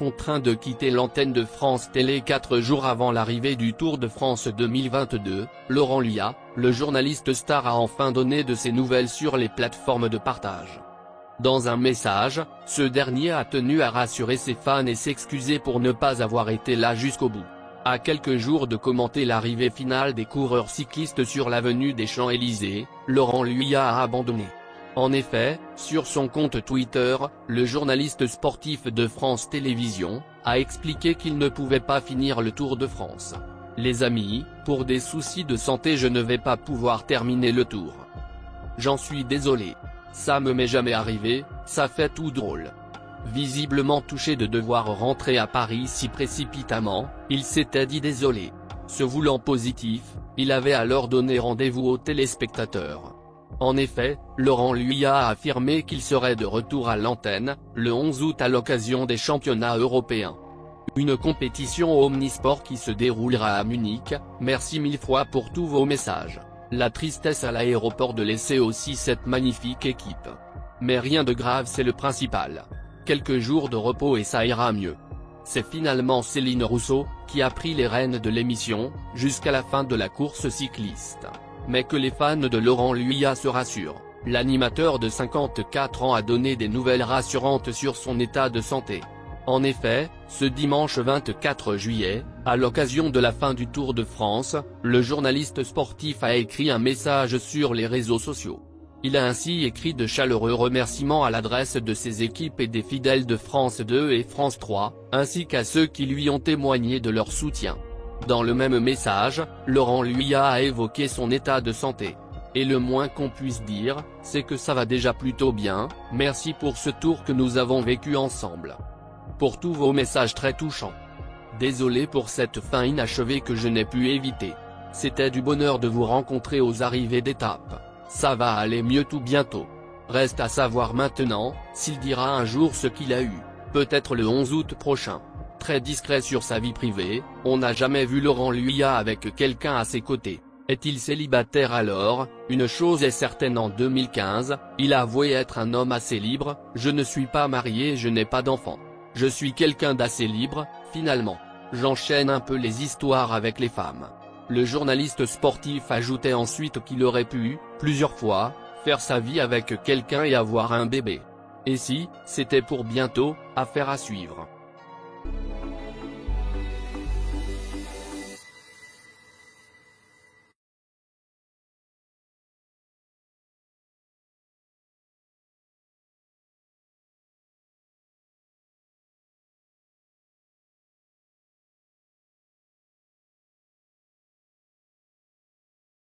contraint de quitter l'antenne de France Télé 4 jours avant l'arrivée du Tour de France 2022, Laurent Luyat, le journaliste star a enfin donné de ses nouvelles sur les plateformes de partage. Dans un message, ce dernier a tenu à rassurer ses fans et s'excuser pour ne pas avoir été là jusqu'au bout. À quelques jours de commenter l'arrivée finale des coureurs cyclistes sur l'avenue des Champs-Élysées, Laurent Luyat a abandonné. En effet, sur son compte Twitter, le journaliste sportif de France Télévisions a expliqué qu'il ne pouvait pas finir le Tour de France. Les amis, pour des soucis de santé je ne vais pas pouvoir terminer le Tour. J'en suis désolé. Ça me m'est jamais arrivé, ça fait tout drôle. Visiblement touché de devoir rentrer à Paris si précipitamment, il s'était dit désolé. Se voulant positif, il avait alors donné rendez-vous aux téléspectateurs. En effet, Laurent Luyat a affirmé qu'il serait de retour à l'antenne, le 11 août à l'occasion des championnats européens. Une compétition omnisport qui se déroulera à Munich. Merci mille fois pour tous vos messages. La tristesse à l'aéroport de laisser aussi cette magnifique équipe. Mais rien de grave, c'est le principal. Quelques jours de repos et ça ira mieux. C'est finalement Céline Rousseau, qui a pris les rênes de l'émission, jusqu'à la fin de la course cycliste. Mais que les fans de Laurent Luyat se rassurent, l'animateur de 54 ans a donné des nouvelles rassurantes sur son état de santé. En effet, ce dimanche 24 juillet, à l'occasion de la fin du Tour de France, le journaliste sportif a écrit un message sur les réseaux sociaux. Il a ainsi écrit de chaleureux remerciements à l'adresse de ses équipes et des fidèles de France 2 et France 3, ainsi qu'à ceux qui lui ont témoigné de leur soutien. Dans le même message, Laurent Luyat a évoqué son état de santé. Et le moins qu'on puisse dire, c'est que ça va déjà plutôt bien, merci pour ce tour que nous avons vécu ensemble. Pour tous vos messages très touchants. Désolé pour cette fin inachevée que je n'ai pu éviter. C'était du bonheur de vous rencontrer aux arrivées d'étape. Ça va aller mieux tout bientôt. Reste à savoir maintenant, s'il dira un jour ce qu'il a eu, peut-être le 11 août prochain. Très discret sur sa vie privée, on n'a jamais vu Laurent Luyat avec quelqu'un à ses côtés. Est-il célibataire alors? Une chose est certaine, en 2015, il a avoué être un homme assez libre. Je ne suis pas marié et je n'ai pas d'enfant. Je suis quelqu'un d'assez libre, finalement. J'enchaîne un peu les histoires avec les femmes. Le journaliste sportif ajoutait ensuite qu'il aurait pu, plusieurs fois, faire sa vie avec quelqu'un et avoir un bébé. Et si, c'était pour bientôt, affaire à suivre.